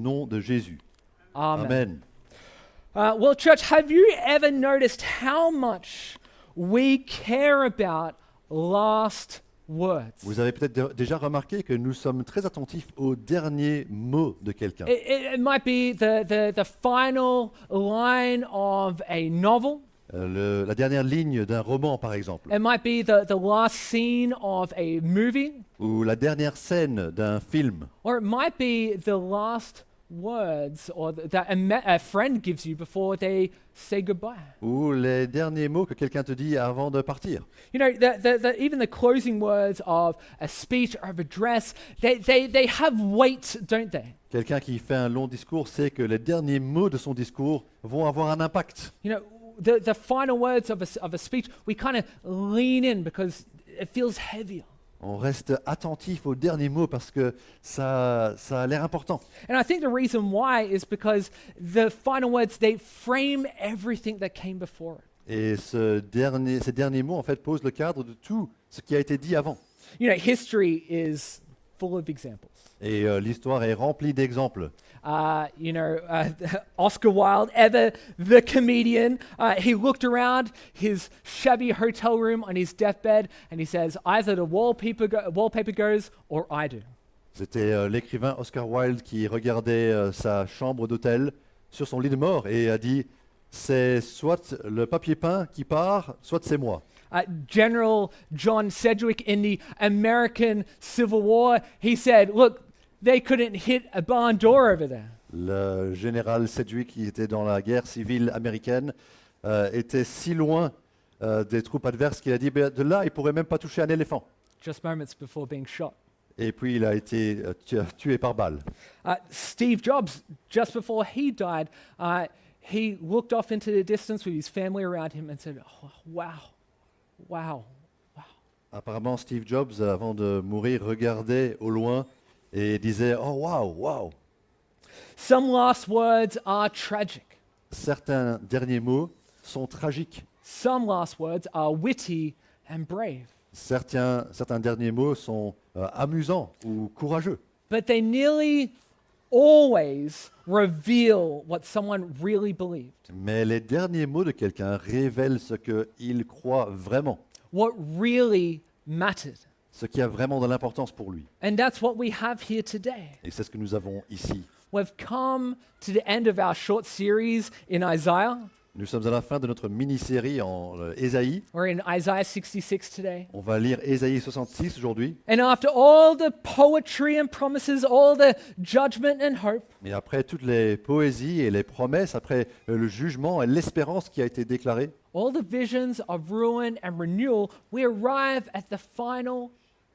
nom de Jésus. Amen. Amen. Well, church, have you ever noticed how much we care about last words? Vous avez peut-être déjà remarqué que nous sommes très attentifs aux derniers mots de quelqu'un. It might be the final line of a novel. La dernière ligne d'un roman, par exemple, It might be the last scene of a movie. ou la dernière scène d'un film, Or it might be the last words that a friend gives you before they say goodbye. ou les derniers mots que quelqu'un te dit avant de partir. You know, even the closing words of a speech or of a address, they have weight, don't they? Quelqu'un qui fait un long discours sait que les derniers mots de son discours vont avoir un impact. You know, the final words of a speech, we kind of lean in because it feels heavier. On reste attentif aux derniers mots parce que ça a l'air important. And I think the reason why is because the final words, they frame everything that came before it. Et ces derniers mots, en fait, posent le cadre de tout ce qui a été dit avant. You know, history is full of examples. Et l'histoire est remplie d'exemples. Oscar Wilde, ever the comedian, he looked around his shabby hotel room on his deathbed and he says, either the wallpaper goes or I do. C'était l'écrivain Oscar Wilde qui regardait sa chambre d'hôtel sur son lit de mort et a dit « C'est soit le papier peint qui part, soit c'est moi ». General John Sedgwick in the American Civil War, he said, look, they couldn't hit a barn door over there. Le général Sedgwick, qui était dans la guerre civile américaine, était si loin des troupes adverses qu'il a dit de là, il ne pourrait même pas toucher un éléphant. Just moments before being shot. Et puis il a été tué par balle. Steve Jobs, just before he died, he looked off into the distance with his family around him and said, oh, wow, wow, wow. Apparemment, Steve Jobs, avant de mourir, regardait au loin et disait « Oh, wow, wow ». Some last words are tragic. Certains derniers mots sont tragiques. Some last words are witty and brave. Certains derniers mots sont amusants ou courageux. But they nearly always reveal what someone really believed. Mais les derniers mots de quelqu'un révèlent ce qu'il croit vraiment, What really mattered. ce qui a vraiment de l'importance pour lui. And that's what we have here today. Et c'est ce que nous avons ici. We've come to the end of our short series in Isaiah. Nous sommes à la fin de notre mini-série en Ésaïe. We're in Isaiah 66 today. On va lire Ésaïe 66 aujourd'hui. And after all the poetry and promises, all the judgment and hope, Et après toutes les poésies et les promesses, après le jugement et l'espérance qui a été déclarée, all the visions of ruin and renewal, we arrive at the final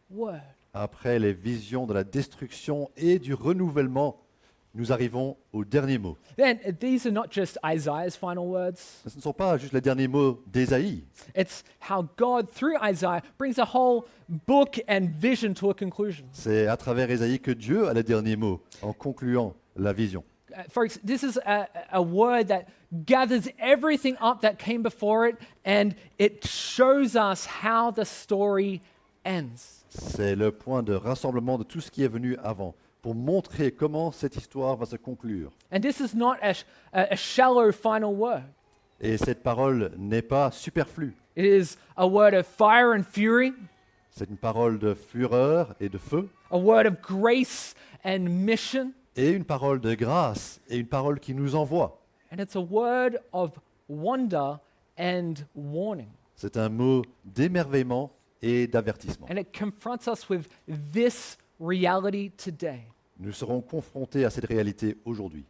word. après les visions de la destruction et du renouvellement, nous arrivons au dernier mot. Then these are not just Isaiah's final words. Ce ne sont pas juste les derniers mots d'Ésaïe. It's how God, through Isaiah, brings a whole book and vision to a conclusion. C'est à travers Ésaïe que Dieu a les derniers mots en concluant la vision. Folks, this is a word that gathers everything up that came before it, and it shows us how the story ends. C'est le point de rassemblement de tout ce qui est venu avant, pour montrer comment cette histoire va se conclure. And this is not a shallow final word. Et cette parole n'est pas superflue. It is a word of fire and fury, C'est une parole de fureur et de feu, a word of grace and mission, et une parole de grâce, et une parole qui nous envoie. and it's a word of wonder and warning. C'est un mot d'émerveillement et d'avertissement. And it confronts us with this reality today. Nous serons confrontés à cette réalité aujourd'hui.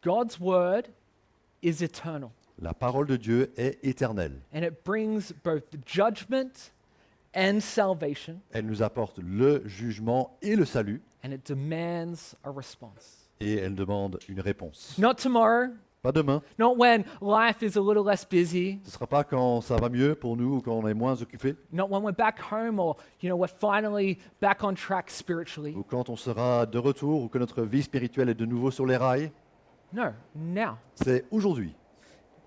God's word is eternal, La parole de Dieu est éternelle. and it brings both judgment and salvation, Elle nous apporte le jugement et le salut, and it demands a response. et elle demande une réponse. Not tomorrow, Pas demain. not when life is a little less busy, Ce ne sera pas quand ça va mieux pour nous ou quand on est moins occupé, not when we're back home or, we're finally back on track spiritually. ou quand on sera de retour ou que notre vie spirituelle est de nouveau sur les rails. No, now. C'est aujourd'hui.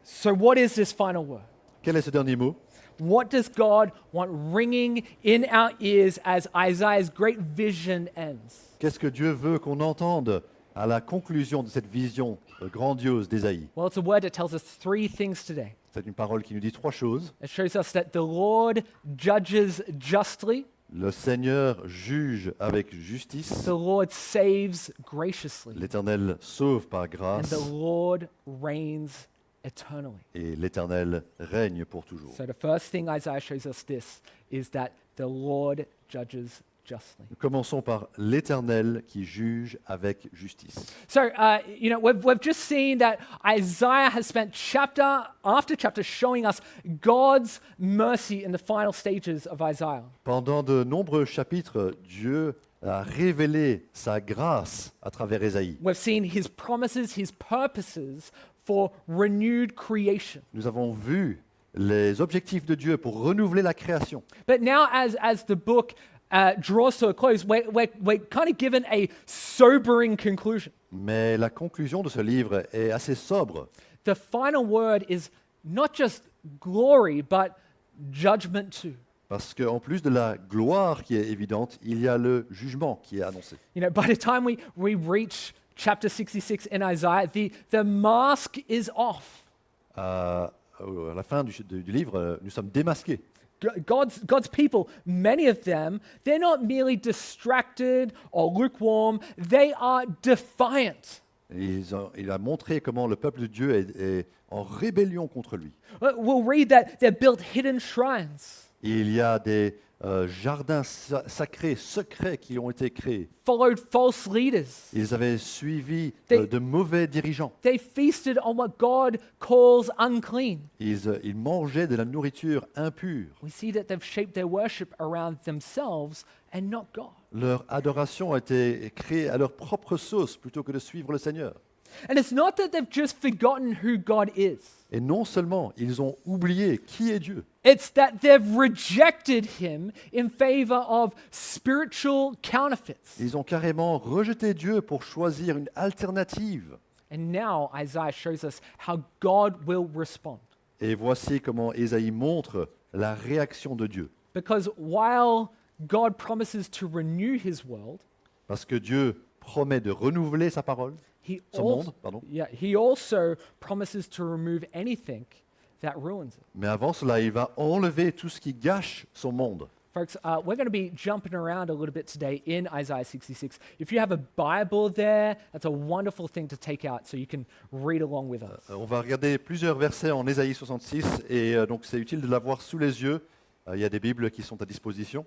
So what is this final word? Quel est ce dernier mot? What does God want ringing in our ears as Isaiah's great vision ends? Qu'est-ce que Dieu veut qu'on entende à la conclusion de cette vision grandiose d'Ésaïe. Well, it's a word that tells us three things today. C'est une parole qui nous dit trois choses. It shows us that the Lord judges justly, Le Seigneur juge avec justice, the Lord saves graciously, l'Éternel sauve par and grâce the Lord reigns eternally. et l'Éternel règne pour toujours. So the first thing Isaiah shows us this is that the Lord judges justly. Nous commençons par l'Éternel qui juge avec justice. So, we've just seen that Isaiah has spent chapter after chapter showing us God's mercy in the final stages of Isaiah. Pendant de nombreux chapitres, Dieu a révélé sa grâce à travers Ésaïe. We've seen his promises, his purposes for renewed creation. Nous avons vu les objectifs de Dieu pour renouveler la création. But now, as the book draws to a close, we're kind of given a sobering conclusion. Mais la conclusion de ce livre est assez sobre. The final word is not just glory, but judgment too. Parce qu'en plus de la gloire qui est évidente, il y a le jugement qui est annoncé. By the time we reach chapter 66 in Isaiah, the mask is off. À la fin du livre, nous sommes démasqués. God's people, many of them, they're not merely distracted or lukewarm, they are defiant. Il a montré comment le peuple de Dieu est en rébellion contre lui. We'll read that they've built hidden shrines, Il y a des jardins sacrés, secrets qui ont été créés. followed false leaders. Ils avaient suivi They- de mauvais dirigeants. They feasted on what God calls unclean. Ils mangeaient de la nourriture impure. We see that they've shaped their worship around themselves and not God. Leur adoration a été créée à leur propre sauce plutôt que de suivre le Seigneur. And it's not that they've just forgotten who God is. Et non seulement ils ont oublié qui est Dieu, It's that they've rejected him in favor of spiritual counterfeits. ils ont carrément rejeté Dieu pour choisir une alternative. And now Isaiah shows us how God will respond. Et voici comment Ésaïe montre la réaction de Dieu. Because while God promises to renew his world, Parce que Dieu promet de renouveler sa parole, son monde, pardon. he also promises to remove anything that ruins it. Mais avant cela, il va enlever tout ce qui gâche son monde. Folks, we're going to be jumping around a little bit today in Isaiah 66. If you have a Bible there, that's a wonderful thing to take out so you can read along with us. On va regarder plusieurs versets en Ésaïe 66 et donc c'est utile de l'avoir sous les yeux. Il y a des Bibles qui sont à disposition.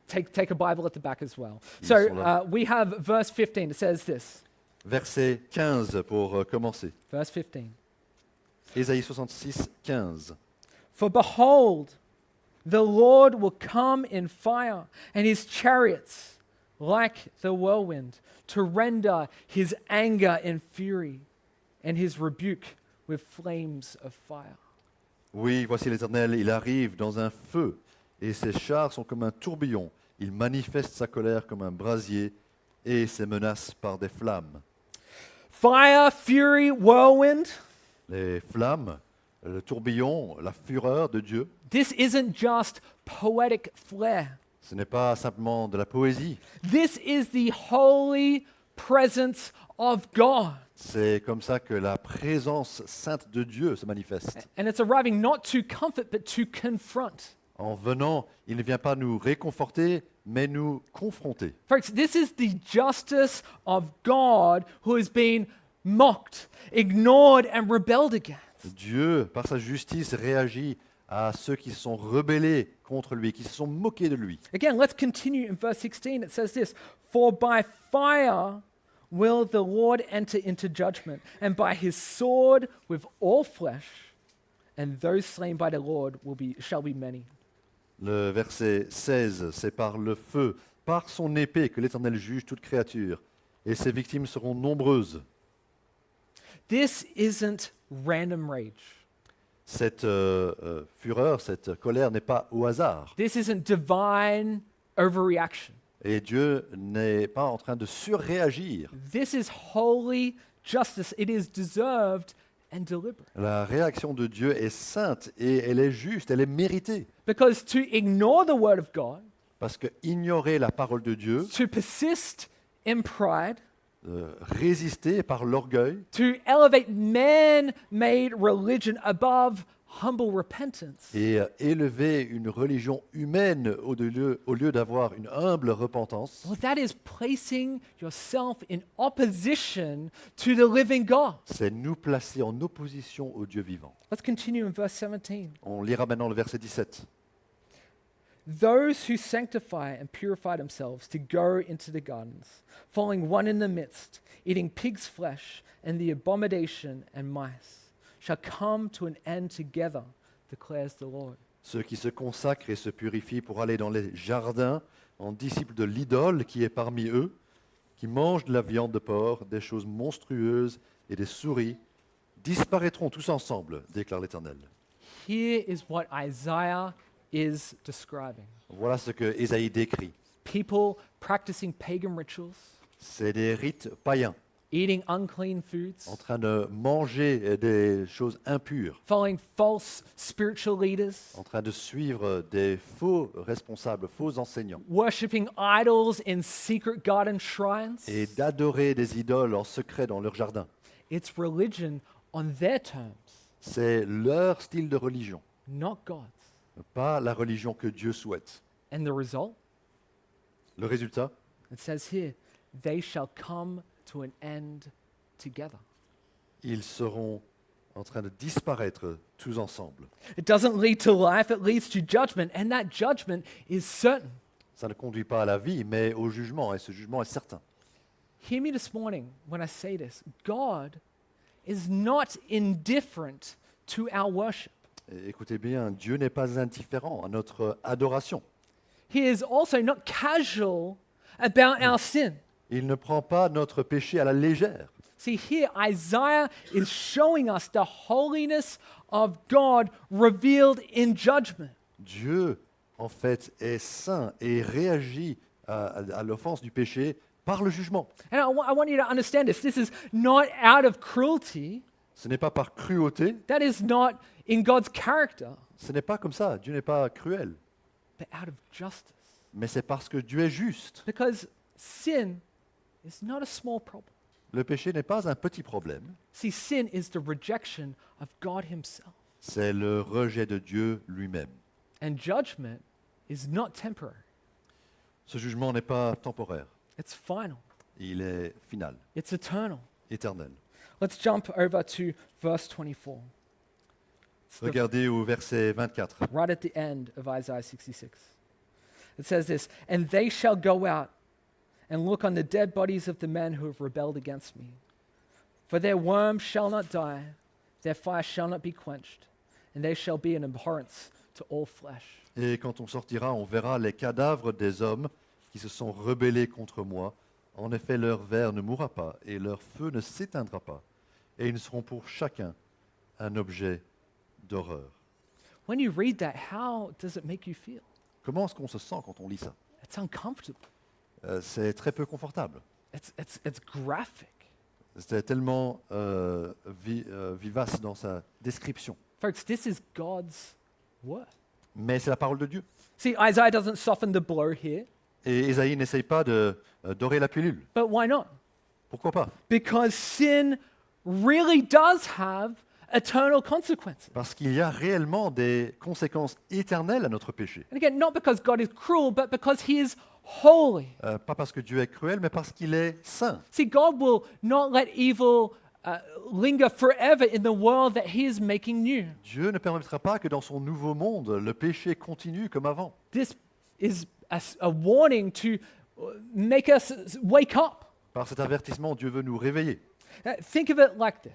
Take a Bible at the back as well. Ils So sont là. we have verse 15. It says this. Verset 15 pour commencer. Verse 15. Ésaïe 66, 15. For behold, the Lord will come in fire, and his chariots like the whirlwind, to render his anger in fury, and his rebuke with flames of fire. Oui, voici l'Éternel, il arrive dans un feu, et ses chars sont comme un tourbillon. Il manifeste sa colère comme un brasier, et ses menaces par des flammes. Fire, fury, whirlwind. Les flammes, le tourbillon, la fureur de Dieu, This isn't just poetic flair. ce n'est pas simplement de la poésie, This is the holy presence of God. c'est comme ça que la présence sainte de Dieu se manifeste. And it's arriving not to comfort, but to confront. En venant, il ne vient pas nous réconforter, mais nous confronter. Folks, this is the justice of God who has been mocked, ignored, and rebelled against. Dieu, par sa justice, réagit à ceux qui se sont rebellés contre lui, qui se sont moqués de lui. Again, let's continue in verse 16. It says this, For by fire will the Lord enter into judgment, and by his sword with all flesh, and those slain by the Lord shall be many. Le verset 16, c'est par le feu, par son épée que l'Éternel juge toute créature, et ses victimes seront nombreuses. This isn't random rage. Cette fureur, cette colère n'est pas au hasard. This isn't divine overreaction. Et Dieu n'est pas en train de surréagir. This is holy justice. It is deserved and deliberate. La réaction de Dieu est sainte et elle est juste, elle est méritée. Because to ignore the word of God, Parce que ignorer la parole de Dieu, to persist in pride, résister par l'orgueil, to elevate man-made religion above humble repentance. et élever une religion humaine au lieu d'avoir une humble repentance, Well, that is placing yourself in opposition to the living God. c'est nous placer en opposition au Dieu vivant. Let's continue in verse 17. On lira maintenant le verset 17. Those who sanctify and purify themselves to go into the gardens, following one in the midst, eating pig's flesh and the abomination and mice, shall come to an end together, declares the Lord. Ceux qui se consacrent et se purifient pour aller dans les jardins en disciples de l'idole qui est parmi eux, qui mangent de la viande de porc, des choses monstrueuses et des souris, disparaîtront tous ensemble, déclare l'Éternel. Here is what Isaiah is describing. Voilà ce que Ésaïe décrit. People practicing pagan rituals, C'est des rites païens, eating unclean foods, en train de manger des choses impures, following false spiritual leaders, en train de suivre des faux responsables, faux enseignants, worshipping idols in secret garden shrines. et d'adorer des idoles en secret dans leur jardin. It's religion on their terms, C'est leur style de religion, not God's. pas la religion que Dieu souhaite. And the result? Le résultat, It says here, they shall come to an end together. ils seront en train de disparaître tous ensemble. It doesn't lead to life, it leads to judgment, and that judgment is certain. Ça ne conduit pas à la vie, mais au jugement, et ce jugement est certain. Hear me this morning when I say this. God is not indifferent to our worship. Et écoutez bien, Dieu n'est pas indifférent à notre adoration. He is also not casual about our sin. Il ne prend pas notre péché à la légère. See, here Isaiah is showing us the holiness of God revealed in judgment. Dieu, en fait, est saint et réagit à l'offense du péché par le jugement. And I want you to understand this. This is not out of cruelty. Ce n'est pas par cruauté, That is not in God's character, ce n'est pas comme ça. Dieu n'est pas cruel, but out of justice. mais c'est parce que Dieu est juste. Because sin is not a small problem. Le péché n'est pas un petit problème, See, sin is the rejection of God Himself. c'est le rejet de Dieu lui-même. And judgment is not temporary, Ce jugement n'est pas temporaire, it's final, il est final, it's eternal. éternel. Let's jump over to verse 24. It's the- Regardez au verset 24. right at the end of Isaiah 66. It says this, and they shall go out and look on the dead bodies of the men who have rebelled against me. For their worm shall not die, their fire shall not be quenched, and they shall be an abhorrence to all flesh. Et quand on sortira, on verra les cadavres des hommes qui se sont rebellés contre moi. En effet, leur ver ne mourra pas et leur feu ne s'éteindra pas. Et ils seront pour chacun un objet d'horreur. When you read that, how does it make you feel? Comment est-ce qu'on se sent quand on lit ça? It's uncomfortable. C'est très peu confortable. It's graphic. C'est tellement vivace dans sa description. Folks, this is God's word. Mais c'est la parole de Dieu. See, Isaiah doesn't soften the blow here, Et Ésaïe n'essaye pas de dorer la pilule. but why not? Pourquoi pas? Because sin really does have eternal consequences. Parce qu'il y a réellement des conséquences éternelles à notre péché. And again, not because God is cruel, but because He is holy. Pas parce que Dieu est cruel, mais parce qu'il est saint. See, God will not let evil linger forever in the world that He is making new. Dieu ne permettra pas que dans son nouveau monde, le péché continue comme avant. This is a warning to make us wake up. Par cet avertissement, Dieu veut nous réveiller. Think of it like this.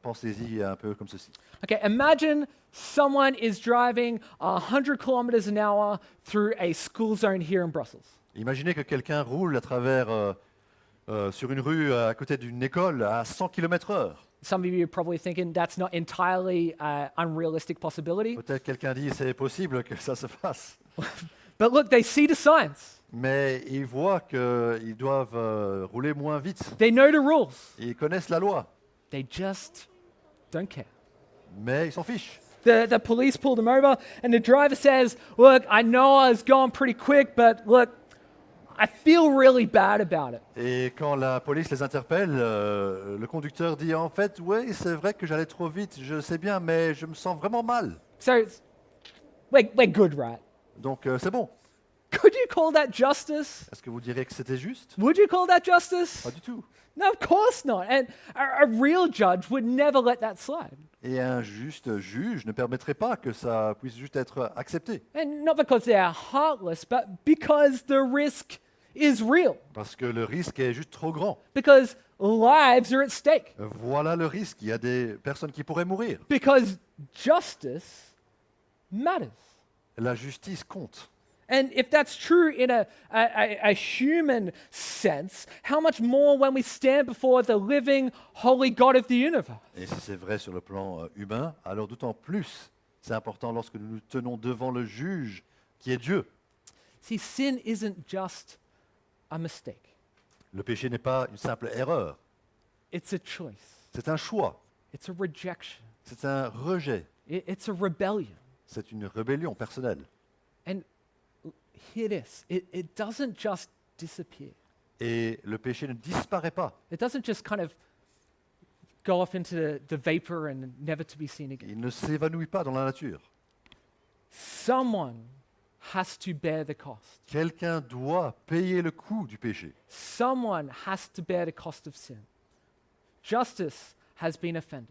Pensez-y un peu comme ceci. Okay, imagine someone is driving 100 kilometers an hour through a school zone here in Brussels. Imaginez que quelqu'un roule à travers sur une rue à côté d'une école à 100 km/h. Some of you are probably thinking that's not entirely unrealistic possibility. Peut-être quelqu'un dit c'est possible que ça se fasse. But look, they see the signs. Mais ils voient qu'ils doivent rouler moins vite. They know the rules. Ils connaissent la loi, They just don't care. mais ils s'en fichent. The police pulled him over, and the driver says, look, I know I was going pretty quick, but look, I feel really bad about it. Et quand la police les interpelle, le conducteur dit en fait, oui, c'est vrai que j'allais trop vite, je sais bien, mais je me sens vraiment mal. So we're good, right? Donc c'est bon. Could you call that justice? Est-ce que vous direz que c'était juste? Would you call that justice? Pas du tout. No, of course not. And a real judge would never let that slide. Et un juste juge ne permettrait pas que ça puisse juste être accepté. And not because they are heartless, but because the risk is real. Parce que le risque est juste trop grand. Because lives are at stake. Voilà le risque. Il y a des personnes qui pourraient mourir. Because justice matters. La justice compte. And if that's true in a human sense, how much more when we stand before the living, holy God of the universe? Et si c'est vrai sur le plan humain, alors d'autant plus c'est important lorsque nous nous tenons devant le juge qui est Dieu. See, sin isn't just a mistake, Le péché n'est pas une simple erreur. it's a choice, C'est un choix. it's a rejection, C'est un rejet. it's a rebellion. C'est une rébellion personnelle. And hear this, it doesn't just disappear. Et le péché ne disparaît pas. It doesn't just kind of go off into the vapor and never to be seen again. Il ne s'évanouit pas dans la nature. Someone has to bear the cost. Quelqu'un doit payer le coût du péché. Someone has to bear the cost of sin. Justice has been offended,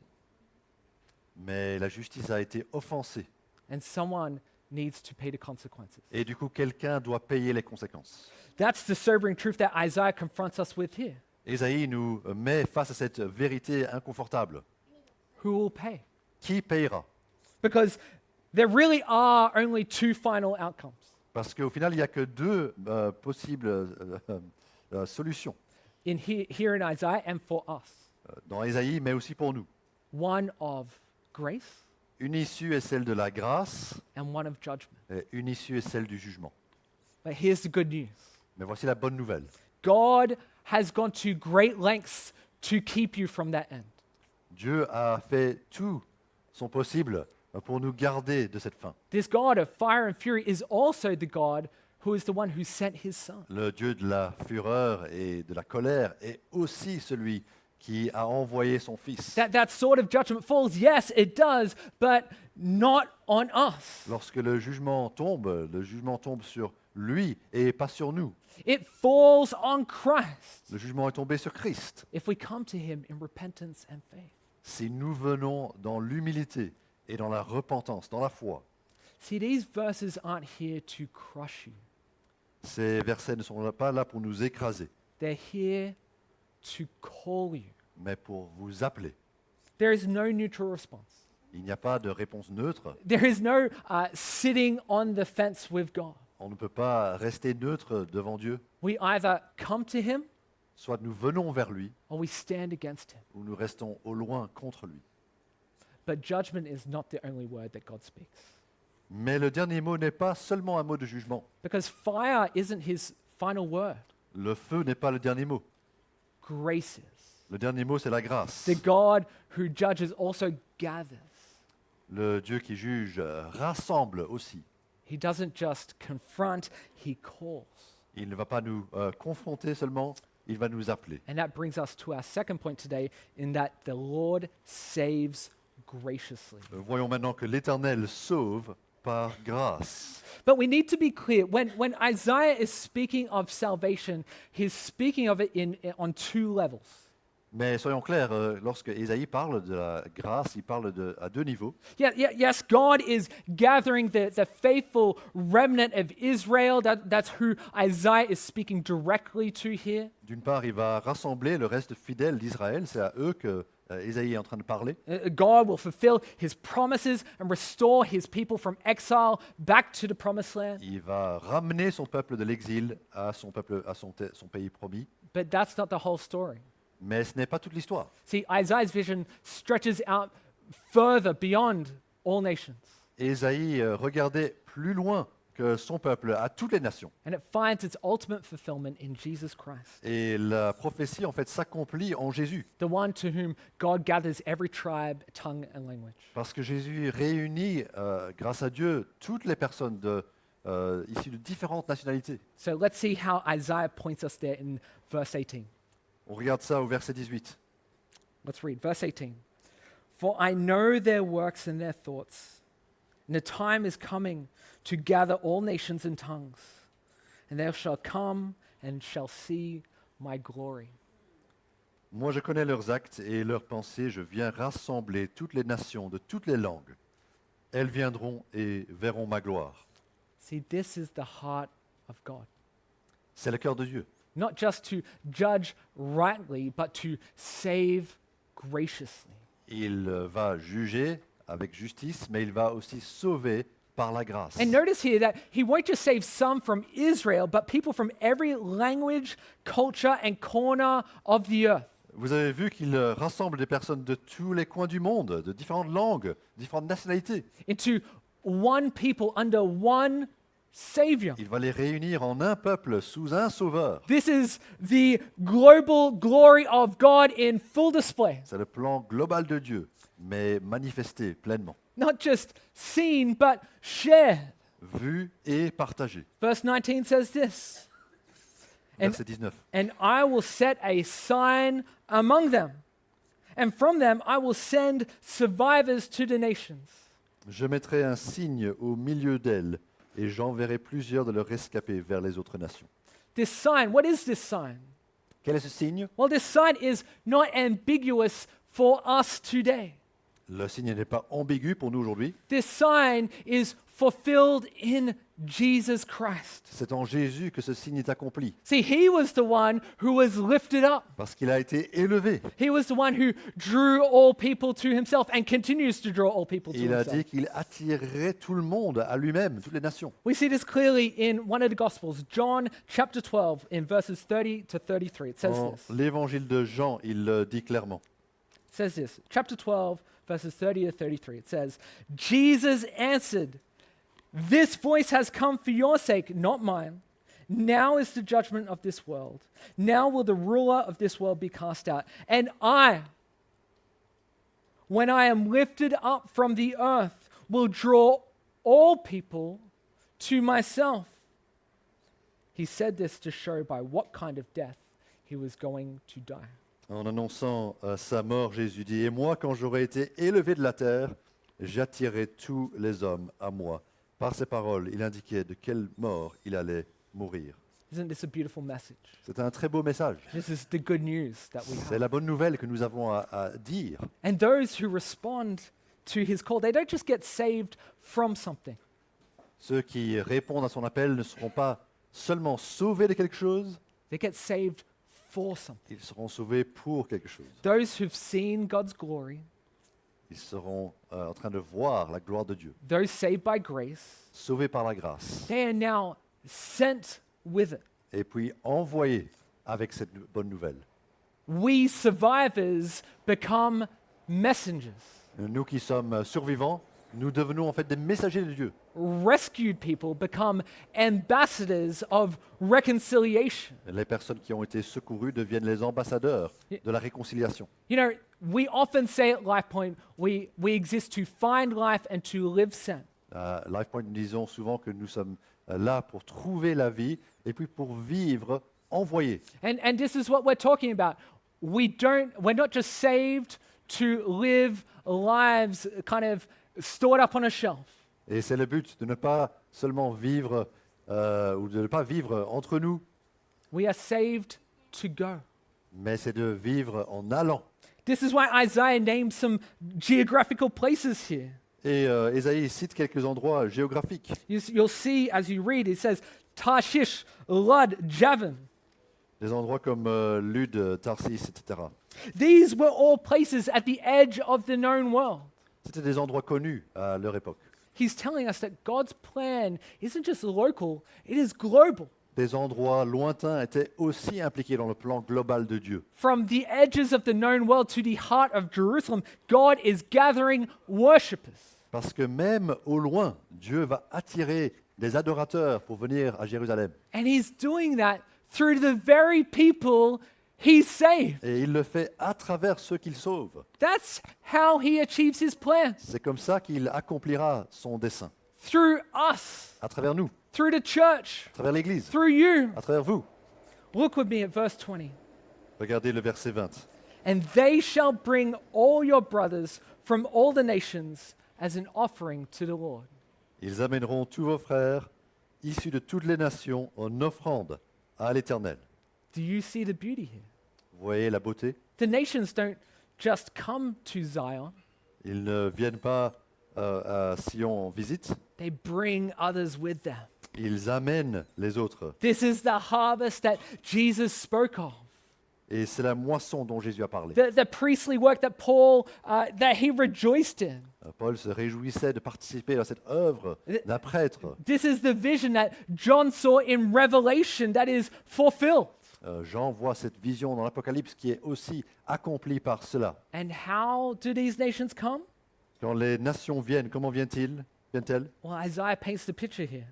Mais la justice a été offensée. and someone needs to pay the consequences. Et du coup, quelqu'un doit payer les conséquences. That's the sobering truth that Isaiah confronts us with here. Ésaïe nous met face à cette vérité inconfortable. Who will pay? Qui payera? Because there really are only two final outcomes. Parce qu'au final, il n'y a que deux possibles solutions Here in Isaiah and for us. dans Ésaïe, mais aussi pour nous. One of grace Une issue est celle de la grâce, and one of judgment. et une issue est celle du jugement. But here's the good news. Mais voici la bonne nouvelle. God has gone to great lengths to keep you from that end. Dieu a fait tout son possible pour nous garder de cette fin. This God of fire and fury is also the God who is the one who sent his son. Le Dieu de la fureur et de la colère est aussi celui qui a envoyé son Fils. That sort of judgment falls, yes, it does, but not on us. Lorsque le jugement tombe sur lui et pas sur nous. It falls on Christ Le jugement est tombé sur Christ. if we come to him in repentance and faith. Si nous venons dans l'humilité et dans la repentance, dans la foi, See, these verses aren't here to crush you. ces versets ne sont pas là pour nous écraser, They're here to call you. mais pour vous appeler. There is no neutral response. Il n'y a pas de réponse neutre. There is no sitting on the fence with God. On ne peut pas rester neutre devant Dieu. We either come to him Soit nous venons vers lui, or we stand against him. ou nous restons au loin contre lui. But judgment is not the only word that God speaks. Mais le dernier mot n'est pas seulement un mot de jugement. Because fire isn't his final word. Le feu n'est pas le dernier mot. Grace is. Le dernier mot, c'est la grâce. The God who judges also gathers. Le Dieu qui juge rassemble aussi. He doesn't just confront, he calls. Il ne va pas nous confronter seulement, il va nous appeler. And that brings us to our second point today, in that the Lord saves graciously. Voyons maintenant que l'Éternel sauve par grâce. But we need to be clear, when Isaiah is speaking of salvation, he's speaking of it on two levels. Mais soyons clairs, lorsque Ésaïe parle de la grâce, il parle à deux niveaux. Yes, God is gathering the faithful remnant of Israel. That's who Isaiah is speaking directly to here. D'une part, il va rassembler le reste fidèle d'Israël, c'est à eux que Ésaïe est en train de parler. God will fulfill his promises and restore his people from exile back to the promised land. Il va ramener son peuple de l'exil à son pays promis. But that's not the whole story. Mais ce n'est pas toute l'histoire. See, Isaiah's vision stretches out further beyond all nations. Ésaïe regardait plus loin que son peuple, à toutes les nations. And it finds its ultimate fulfillment in Jesus Christ, Et la prophétie, en fait, s'accomplit en Jésus. the one to whom God gathers every tribe, tongue, and language. Parce que Jésus réunit, grâce à Dieu, toutes les personnes issus de différentes nationalités. So let's see how Isaiah points us there in verse 18. On regarde ça au verset 18. Let's read verse 18. For I know their works and their thoughts, and the time is coming to gather all nations and tongues, and they shall come and shall see my glory. Moi je connais leurs actes et leurs pensées, je viens rassembler toutes les nations de toutes les langues. Elles viendront et verront ma gloire. See, this is the heart of God. C'est le cœur de Dieu. Not just to judge rightly, but to save graciously. Il va juger avec justice, mais il va aussi sauver par la grâce. And notice here that he won't just save some from Israel, but people from every language, culture, and corner of the earth. Vous avez vu qu'il rassemble des personnes de tous les coins du monde, de différentes langues, différentes nationalités. Into one people under one Savior. Il va les réunir en un peuple sous un sauveur. This is the global glory of God in full display. C'est le plan global de Dieu, mais manifesté pleinement, Not just seen, but shared. vu et partagé. Verse 19 says this. And, Verset 19. and I will set a sign among them, and from them I will send survivors to the nations. Je mettrai un signe au milieu d'elles, et j'enverrai plusieurs de leurs rescapés vers les autres nations. This sign, what is this sign? Quel est ce signe? Well, this sign is not ambiguous for us today. Le signe n'est pas ambigu pour nous aujourd'hui. This sign is fulfilled in Jesus Christ. C'est en Jésus que ce signe est accompli, See, he was the one who was lifted up. parce qu'il a été élevé. He was the one who drew all people to himself and continues to draw all people to Il a himself. dit qu'il attirerait tout le monde à lui-même, toutes les nations. We see this clearly in one of the Gospels, John chapter 12, in verses 30 to 33. It says Dans this. l'évangile de Jean, il le dit clairement. It says this. Chapter 12, verses 30 to 33. It says, Jesus answered, "This voice has come for your sake, not mine. Now is the judgment of this world. Now will the ruler of this world be cast out. And I, when I am lifted up from the earth, will draw all people to myself." He said this to show by what kind of death he was going to die. En annonçant sa mort, Jésus dit, « Et moi, quand j'aurai été élevé de la terre, j'attirerai tous les hommes à moi. » Par ces paroles, il indiquait de quelle mort il allait mourir. Isn't this a beautiful message? C'est un très beau message. This is the good news that we C'est have. la bonne nouvelle que nous avons à dire. And those who respond to his call, they don't just get saved from something. Ceux qui répondent à son appel ne seront pas seulement sauvés de quelque chose, They get saved for something. ils seront sauvés pour quelque chose. Those who've seen God's glory, Ils seront en train de voir la gloire de Dieu, those saved by grace, sauvés par la grâce, they are now sent with it. et puis envoyés avec cette bonne nouvelle. We survivors become messengers. Nous qui sommes survivants, nous devenons en fait des messagers de Dieu. Rescued people become ambassadors of reconciliation. Les personnes qui ont été secourues deviennent les ambassadeurs de la réconciliation. You know, we often say at LifePoint, we exist to find life and to live sent. À LifePoint, nous disons souvent que nous sommes là pour trouver la vie et puis pour vivre envoyés. And this is what we're talking about. We're not just saved to live lives kind of stored up on a shelf. Et c'est le but de ne pas seulement vivre ou de ne pas vivre entre nous, We are saved to go. mais c'est de vivre en allant. This is why Isaiah named some geographical places here. Et Ésaïe cite quelques endroits géographiques. You'll see as you read, it says Tarshish, Lud, Javan. Des endroits comme Lude, Tarsis, etc. These were all places at the edge of the known world. C'était des endroits connus à leur époque. He's telling us that God's plan isn't just local, it is global. Des endroits lointains étaient aussi impliqués dans le plan global de Dieu. From the edges of the known world to the heart of Jerusalem, God is gathering worshippers. Parce que même au loin, Dieu va attirer des adorateurs pour venir à Jérusalem. And he's doing that through the very people he saved. Et il le fait à travers ceux qu'il sauve. That's how he achieves his plan. C'est comme ça qu'il accomplira son dessein, Through us, à travers nous, through the church, à travers l'Église, through you. à travers vous. Look with me at verse 20. Regardez le verset 20. And they shall bring all your brothers from all the nations as an offering to the Lord. Ils amèneront tous vos frères, issus de toutes les nations, en offrande à l'Éternel. Do you see the beauty here? Vous voyez la beauté? The nations don't just come to Zion, Ils ne viennent pas à Sion en visite, they bring others with them. ils amènent les autres. This is the harvest that Jesus spoke of. Et c'est la moisson dont Jésus a parlé. The priestly work that Paul, that he rejoiced in. Paul se réjouissait de participer à cette œuvre d'un prêtre. This is the vision that John saw in Revelation that is fulfilled. Jean voit cette vision dans l'Apocalypse qui est aussi accomplie par cela. And how do these nations come? Quand les nations viennent, comment viennent-elles? Well, Isaiah paints the picture here.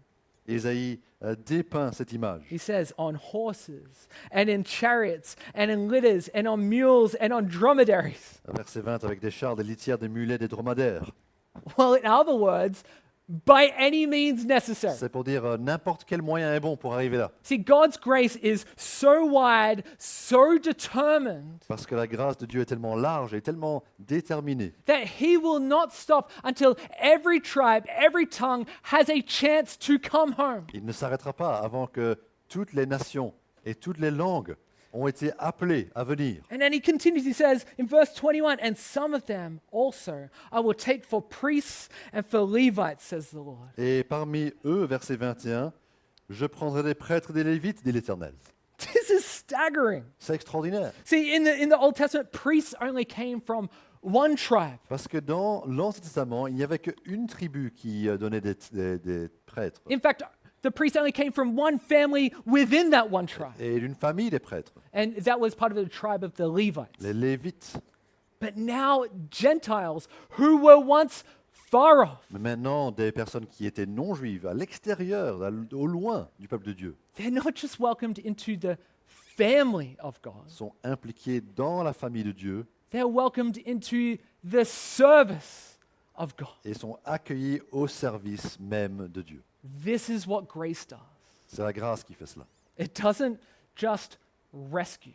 Ésaïe dépeint cette image. He says, on horses and in chariots and in litters and on mules and on dromedaries. Verset 20, avec des chars, des litières, des mulets, des dromadaires. Well, in other words, by any means necessary. C'est pour dire n'importe quel moyen est bon pour arriver là. See, God's grace is so wide, so determined, Parce que la grâce de Dieu est tellement large et tellement déterminée that He will not stop until every tribe, every tongue has a chance to come home. Il ne s'arrêtera pas avant que toutes les nations et toutes les langues ont été appelées à venir. And then he continues, he says in verse 21, and some of them also I will take for priests and for Levites, says the Lord. Et parmi eux, verset 21, je prendrai des prêtres et des lévites, dit l'Éternel. This is staggering. C'est extraordinaire. See, in the Old Testament, priests only came from one tribe. Parce que dans l'Ancien Testament, il n'y avait qu'une tribu qui donnait des prêtres. In fact, the priests only came from one family within that one tribe. Et d'une famille des prêtres, And that was part of the tribe of the Levites. les Lévites. But now, Gentiles who were once far off, Mais maintenant, des personnes qui étaient non-juives, à l'extérieur, au loin du peuple de Dieu, they're not just welcomed into the family of God, sont impliqués dans la famille de Dieu they're welcomed into the service of God. et sont accueillis au service même de Dieu. This is what grace does. C'est la grâce qui fait cela. It doesn't just rescue,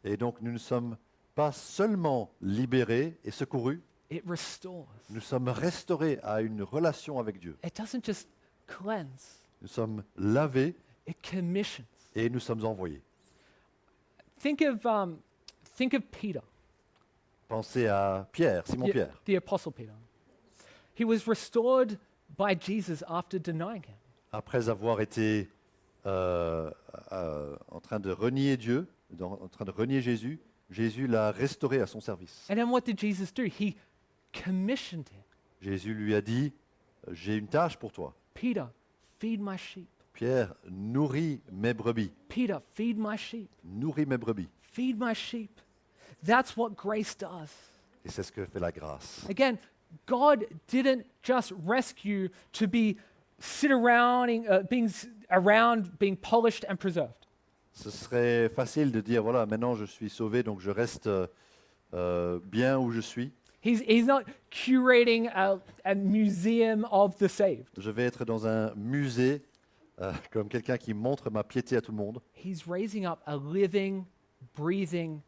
Et donc, nous ne sommes pas seulement libérés et secourus, it restores. nous sommes restaurés à une relation avec Dieu. It doesn't just cleanse, Nous sommes lavés it commissions. et nous sommes envoyés. Think of Peter, Pensez à Pierre, Simon-Pierre. the Apostle Peter. He was restored by Jesus after denying him. Après avoir été en train de renier Dieu, en train de renier Jésus, Jésus l'a restauré à son service. And then what did Jesus do? He commissioned him. Jésus lui a dit, j'ai une tâche pour toi. Peter, feed my sheep. Pierre, nourris mes brebis. Peter, feed my sheep. Nourris mes brebis. Feed my sheep. That's what grace does. Et c'est ce que fait la grâce. Again, God didn't just rescue to be being polished and preserved. Ce serait facile de dire, voilà, maintenant je suis sauvé, donc je reste bien où je suis. He's not curating a museum of the saved. Je vais être dans un musée, comme quelqu'un qui montre ma piété à tout le monde. He's raising up a living, breathing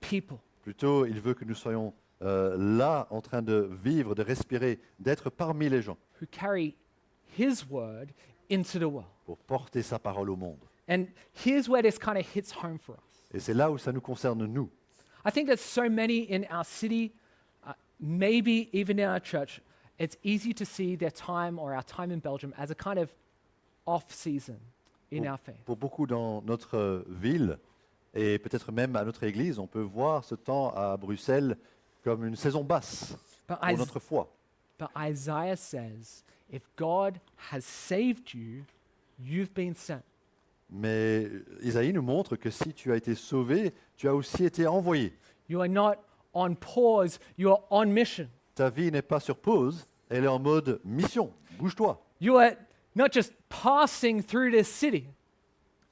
people. Plutôt, il veut que nous soyons là, en train de vivre, de respirer, d'être parmi les gens, Who carry his word into the world. pour porter sa parole au monde. And here's where this kind of hits home for us. Et c'est là où ça nous concerne, nous. I think that so many in our city, maybe even in our church, it's easy to see their time or our time in Belgium as a kind of off season in our faith. Pour beaucoup dans notre ville, et peut-être même à notre église, on peut voir ce temps à Bruxelles comme une saison basse But, pour notre foi. but Isaiah says, if God has saved you, you've been sent. Mais Isaïe nous montre que si tu as été sauvé, tu as aussi été envoyé. You are not on pause, you are on mission. Ta vie n'est pas sur pause, elle est en mode mission. Bouge-toi. You are not just passing through this city.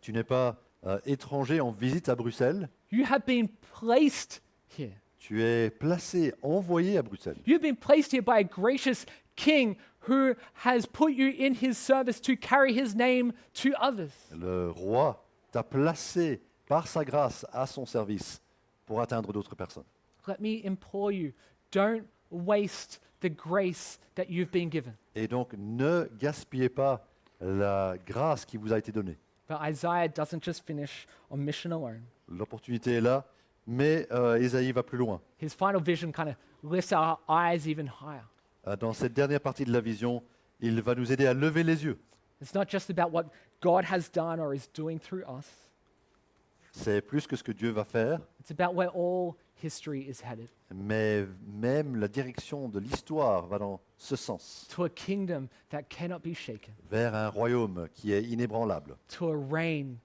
Tu n'es pas étranger en visite à Bruxelles. You have been placed here. Tu es placé, envoyé à Bruxelles. You've been placed here by a gracious king who has put you in his service to carry his name to others. Le roi t'a placé par sa grâce à son service pour atteindre d'autres personnes. Let me implore you, don't waste the grace that you've been given. Et donc, ne gaspillez pas la grâce qui vous a été donnée. But Isaiah doesn't just finish on mission alone. L'opportunité est là, mais Ésaïe va plus loin. His final vision kind of lifts our eyes even higher. Dans cette dernière partie de la vision, il va nous aider à lever les yeux. It's not just about what God has done or is doing through us. C'est plus que ce que Dieu va faire, It's about where all history is headed, mais même la direction de l'histoire va dans ce sens, to a kingdom that cannot be shaken, vers un royaume qui est inébranlable, to a reign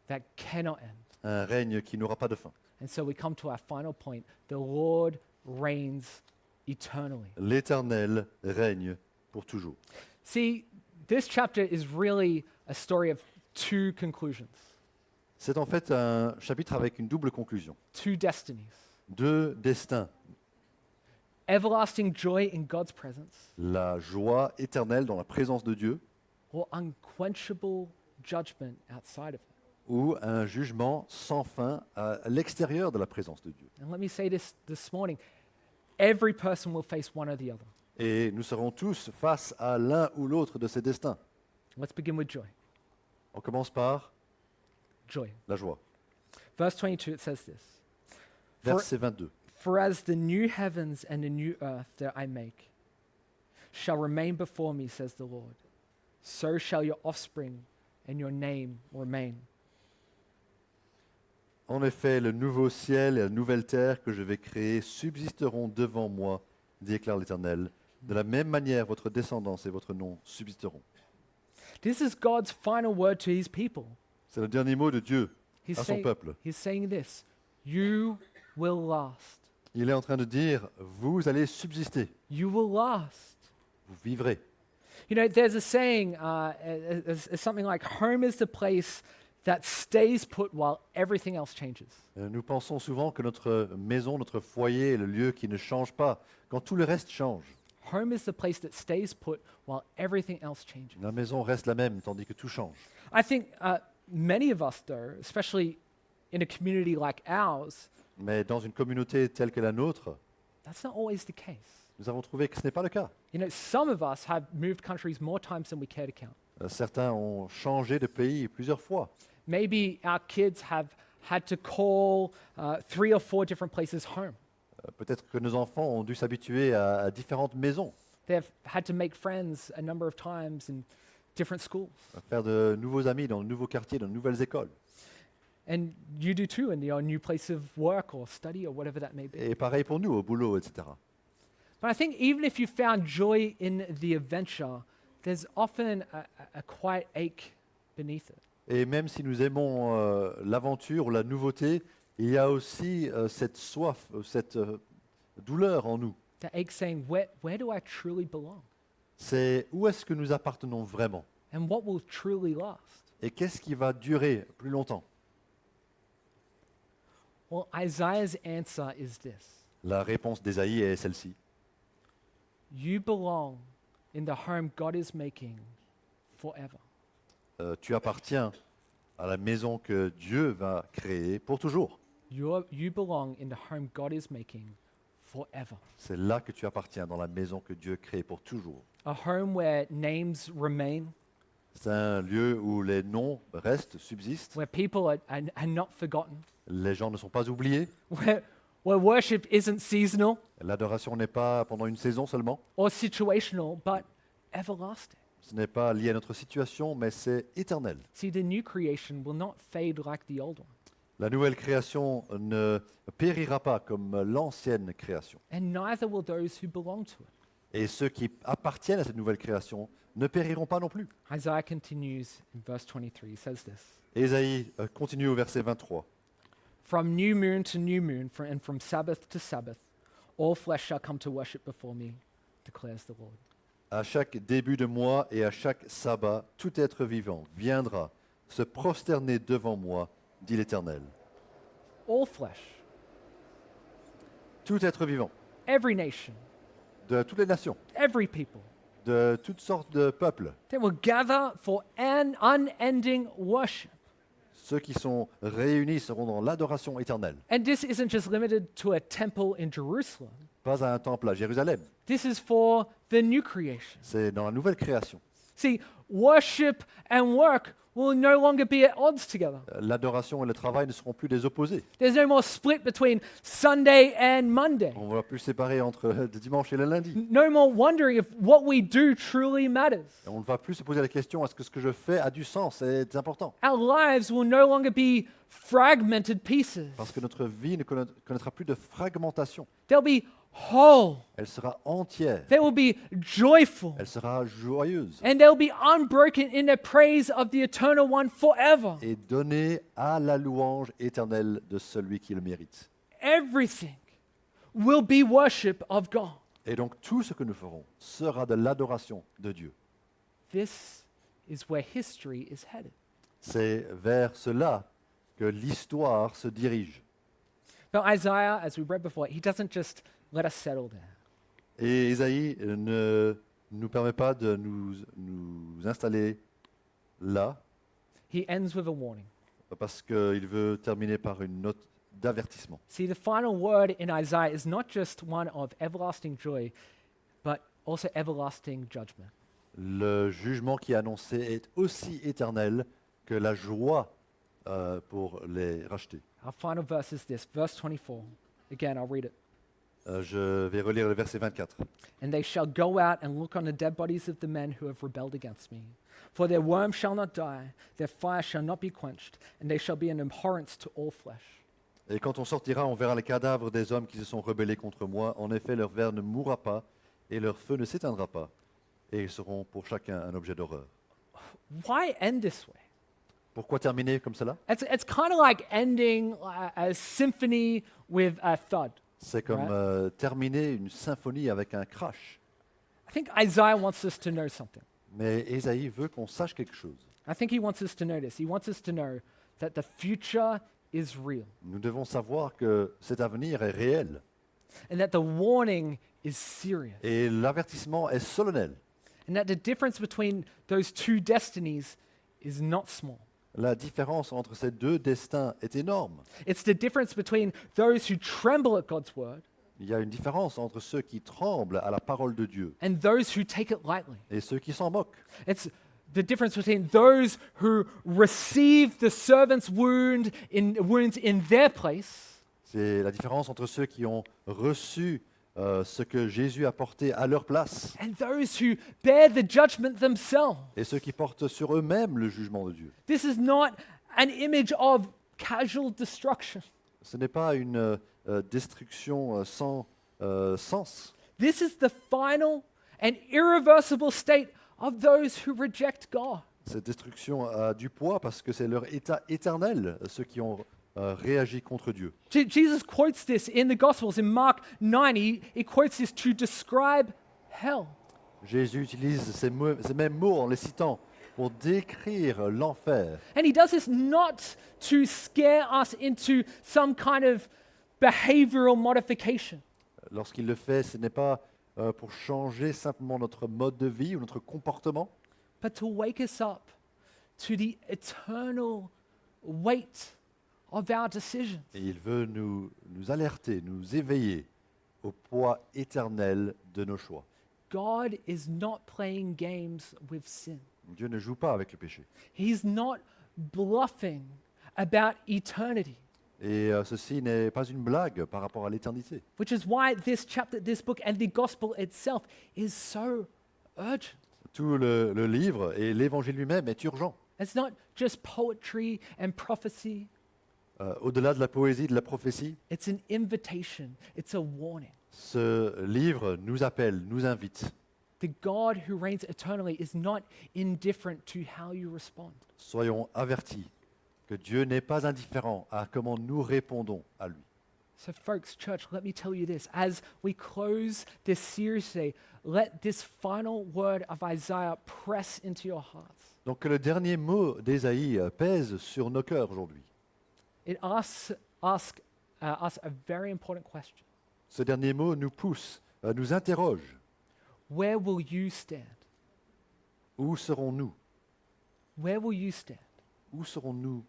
that cannot end. un règne qui n'aura pas de fin. And so we come to our final point. The Lord reigns eternally. L'Éternel règne pour toujours. See, this chapter is really a story of two conclusions, C'est en fait un chapitre avec une double conclusion. two destinies. Deux destins, Everlasting joy in God's presence la joie éternelle dans la présence de Dieu or unquenchable judgment outside of it. ou un jugement sans fin à l'extérieur de la présence de Dieu. And let me say this morning, every person will face one or the other. Et nous serons tous face à l'un ou l'autre de ces destins. Let's begin with joy. On commence par Joy. la joie. Verse 22, it says this. For, Verset 22. for as the new heavens and the new earth that I make shall remain before me, says the Lord, so shall your offspring and your name remain. En effet, le nouveau ciel et la nouvelle terre que je vais créer subsisteront devant moi, déclare l'Éternel. De la même manière, votre descendance et votre nom subsisteront. This is God's final word to his people. C'est le dernier mot de Dieu He's, à son peuple. he's saying this, you will last. Il est en train de dire, vous allez subsister, You will last. vous vivrez. You know, there's a saying, it's something like, home is the place that stays put while everything else changes. Nous pensons souvent que notre maison, notre foyer est le lieu qui ne change pas quand tout le reste change. Home is the place that stays put while everything else changes. La maison reste la même tandis que tout change. I think many of us, though, especially in a community like ours, Mais dans une communauté telle que la nôtre, that's not always the case. nous avons trouvé que ce n'est pas le cas. You know, some of us have moved countries more times than we care to count. Certains ont changé de pays plusieurs fois. Maybe our kids have had to call 3 or 4 different places home. Peut-être que nos enfants ont dû s'habituer à différentes maisons, They've had to make friends a number of times in different schools. à faire de nouveaux amis dans de nouveaux quartiers, dans de nouvelles écoles. And you do too in your new place of work or study or whatever that may be. Et pareil pour nous, au boulot, etc. But I think even if you found joy in the adventure, there's often a quiet ache beneath it. Et même si nous aimons l'aventure ou la nouveauté, il y a aussi cette soif, cette douleur en nous. That ache saying, where do I truly belong? C'est où est-ce que nous appartenons vraiment? And what will truly last? Et qu'est-ce qui va durer plus longtemps? Well, Isaiah's answer is this. La réponse d'Ésaïe est celle-ci. You belong in the home God is making forever. Tu appartiens à la maison que Dieu va créer pour toujours. You belong in the home God is making forever. C'est là que tu appartiens, dans la maison que Dieu crée pour toujours. A home where names remain, C'est un lieu où les noms restent, subsistent. where people are not forgotten, Les gens ne sont pas oubliés. where worship isn't seasonal L'adoration n'est pas pendant une saison seulement. or situational, but everlasting. Ce n'est pas lié à notre situation, mais c'est éternel. See, the new creation will not fade like the old one, La nouvelle création ne périra pas comme l'ancienne création. and neither will those who belong to it. Et ceux qui appartiennent à cette nouvelle création ne périront pas non plus. Isaiah continues in verse 23. He says this. Ésaïe continue au verset 23. From new moon to new moon, and from Sabbath to Sabbath, all flesh shall come to worship before me, declares the Lord. À chaque début de mois et à chaque sabbat, tout être vivant viendra se prosterner devant moi, dit l'Éternel. All flesh, Tout être vivant, every nation, de toutes les nations, every people, de toutes sortes de peuples, They will gather for an unending worship. ceux qui sont réunis seront dans l'adoration éternelle. And this isn't just limited to a temple in Jerusalem. Pas à un temple à Jérusalem, This is for the new creation. c'est dans la nouvelle création. See, worship and work will no longer be at odds together. L'adoration et le travail ne seront plus des opposés. There's no more split between Sunday and Monday. On ne va plus séparer entre le dimanche et le lundi. No more wondering if what we do truly matters. Et on ne va plus se poser la question, est-ce que ce que je fais a du sens, c'est important? Our lives will no longer be fragmented pieces. Parce que notre vie ne connaîtra plus de fragmentation. They'll be whole. Elle sera entière, They will be joyful. elle sera joyeuse And they'll be unbroken in their praise of the Eternal One forever. et donnée à la louange éternelle de celui qui le mérite. Everything will be worship of God. Et donc tout ce que nous ferons sera de l'adoration de Dieu. This is where history is headed. C'est vers cela que l'histoire se dirige. But Isaiah, as we read before, he doesn't just let us settle there. Et Isaïe ne nous permet pas de nous installer là, He ends with a warning. parce qu'il veut terminer par une note d'avertissement. See, the final word in Isaiah is not just one of everlasting joy, but also everlasting judgment. Le jugement qui est annoncé est aussi éternel que la joie pour les racheter. Our final verse is this, verse 24. Again, I'll read it. Je vais relire le verset 24. And they shall go out and look on the dead bodies of the men who have rebelled against me. For their worm shall not die, their fire shall not be quenched, and they shall be an abhorrence to all flesh. Et quand on sortira, on verra les cadavres des hommes qui se sont rebellés contre moi. En effet, leur ver ne mourra pas et leur feu ne s'éteindra pas. Et ils seront pour chacun un objet d'horreur. Why end this way? Pourquoi terminer comme cela? It's kind of like ending a symphony with a thud. C'est comme Right. terminer une symphonie avec un crash. I think Isaiah wants us to know something. Mais Ésaïe veut qu'on sache quelque chose. I think he wants us to know this. He wants us to know that the future is real Nous devons savoir que cet avenir est réel and that the warning is serious et l'avertissement est solennel. and that the difference between those two destinies is not small. La différence entre ces deux destins est énorme. It's the difference between those who tremble at God's word Il y a une différence entre ceux qui tremblent à la parole de Dieu and those who take it lightly. et ceux qui s'en moquent. It's the difference between those who receive the servant's wounds in their place C'est la différence entre ceux qui ont reçu ce que Jésus a porté à leur place and those who bear the judgment themselves. et ceux qui portent sur eux-mêmes le jugement de Dieu. This is not an image of casual destruction. Ce n'est pas une destruction sans sens. This is the final and irreversible state of those who reject God. Cette destruction a du poids parce que c'est leur état éternel, ceux qui ont réagi contre Dieu. Jesus quotes this in the Gospels. In Mark 9, he quotes this to describe hell. Jésus utilise ces mêmes mots en les citant pour décrire l'enfer. And he does this not to scare us into some kind of behavioral modification, Lorsqu'il le fait, ce n'est pas pour changer simplement notre mode de vie ou notre comportement, but to wake us up to the eternal weight of our decisions. et il veut nous alerter, nous éveiller au poids éternel de nos choix. God is not playing games with sin. Dieu ne joue pas avec le péché. He's not bluffing about eternity, Et ceci n'est pas une blague par rapport à l'éternité. which is why this chapter, this book, and the gospel itself is so urgent. Tout le livre et l'évangile lui-même est urgent. It's not just poetry and prophecy, Au-delà de la poésie, de la prophétie, it's an invitation, it's a warning. ce livre nous appelle, nous invite. The God who reigns eternally is not indifferent to how you respond. Soyons avertis que Dieu n'est pas indifférent à comment nous répondons à lui. So, folks, church, let me tell you this. As we close this series today, let this final word of Isaiah press into your hearts. Donc que le dernier mot d'Ésaïe pèse sur nos cœurs aujourd'hui. It asks us a very important question. Ce dernier mot nous pousse, nous interroge. where will you stand? Où serons-nous? Where will you stand? Où serons-nous?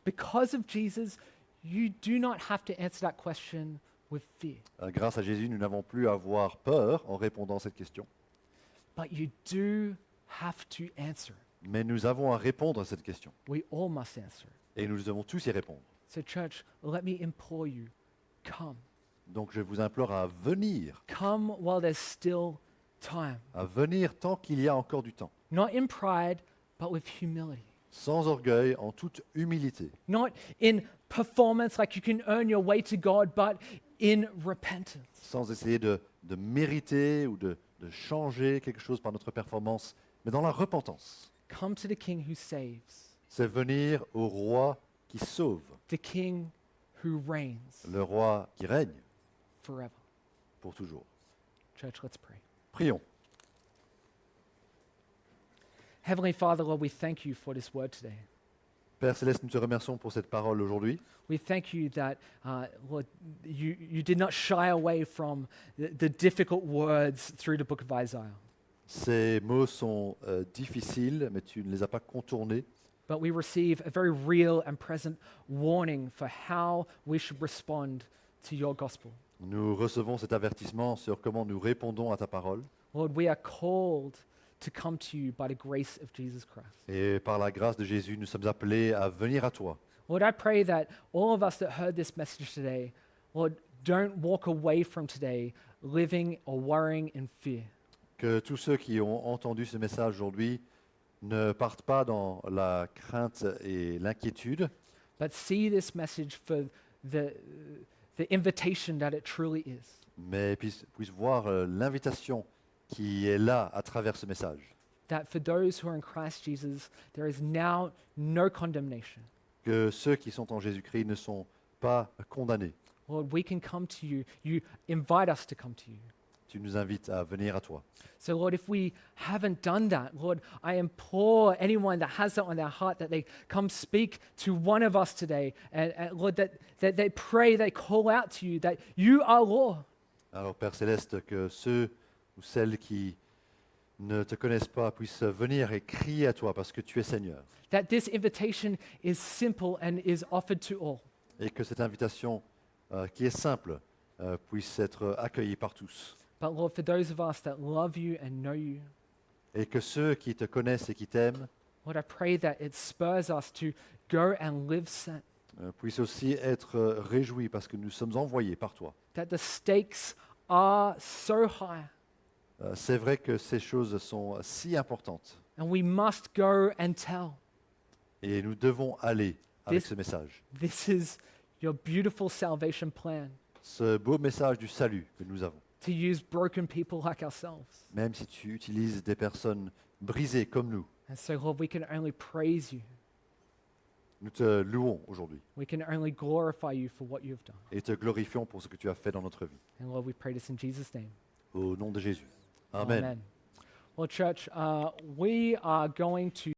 Because of Jesus, you do not have to answer that question with fear, Grâce à Jésus, nous n'avons plus à avoir peur en répondant à cette question. but you do have to answer. Mais nous avons à répondre à cette question. We all must answer. Et nous devons tous y répondre. So, church, let me implore you, come. Donc je vous implore à venir Come while there's still time. tant qu'il y a encore du temps. Not in pride, but with humility. Sans orgueil, en toute humilité. Not in performance like you can earn your way to God, but in repentance. Sans essayer de mériter ou de changer quelque chose par notre performance, mais dans la repentance. Come to the King who saves, C'est venir au roi qui sauve, the King who reigns le roi qui règne forever. pour toujours. Church, let's pray. Prions. Heavenly Father, Lord, we thank you for this word today. Père Céleste, nous te remercions pour cette parole aujourd'hui. We thank you that, Lord, you did not shy away from the difficult words through the book of Isaiah. Ces mots sont difficiles, mais tu ne les as pas contournés. But we receive a very real and present warning for how we should respond to your gospel. Nous recevons cet avertissement sur comment nous répondons à ta parole. Lord, we are called to come to you by the grace of Jesus Christ. Et par la grâce de Jésus, nous sommes appelés à venir à toi. Lord, I pray that all of us that heard this message today, Lord, don't walk away from today living or worrying in fear. Que tous ceux qui ont entendu ce message aujourd'hui ne partent pas dans la crainte et l'inquiétude, But see this message for the invitation that it truly is. mais puissent voir l'invitation qui est là à travers ce message. That for those who are in Christ Jesus, there is now no condemnation. Que ceux qui sont en Jésus-Christ ne sont pas condamnés. Lord, we can come to you. You invite us to come to you. Tu nous invites à venir à toi. So, Lord, if we haven't done that, Lord, I implore anyone that has that on their heart that they come speak to one of us today. And Lord, that they pray, they call out to you, that you are Lord. Alors Père Céleste, que ceux ou celles qui ne te connaissent pas puissent venir et crier à toi parce que tu es Seigneur. That this invitation is simple and is offered to all. Et que cette invitation qui est simple puisse être accueillie par tous. But Lord, for those of us that love you and know you, Et que ceux qui te connaissent et qui t'aiment Lord, I pray that it spurs us to go and live sent. puissent aussi être réjouis parce que nous sommes envoyés par toi. That the stakes are so high C'est vrai que ces choses sont si importantes and we must go and tell. et nous devons aller avec This- ce message. This is your beautiful salvation plan Ce beau message du salut que nous avons. to use broken people like ourselves. Même si tu utilises des personnes brisées comme nous, And so, Lord, we can only praise you. nous te louons aujourd'hui We can only glorify you for what you have done. et te glorifions pour ce que tu as fait dans notre vie. And Lord, we pray this in Jesus' name. Au nom de Jésus. Amen. Well, church, we are going to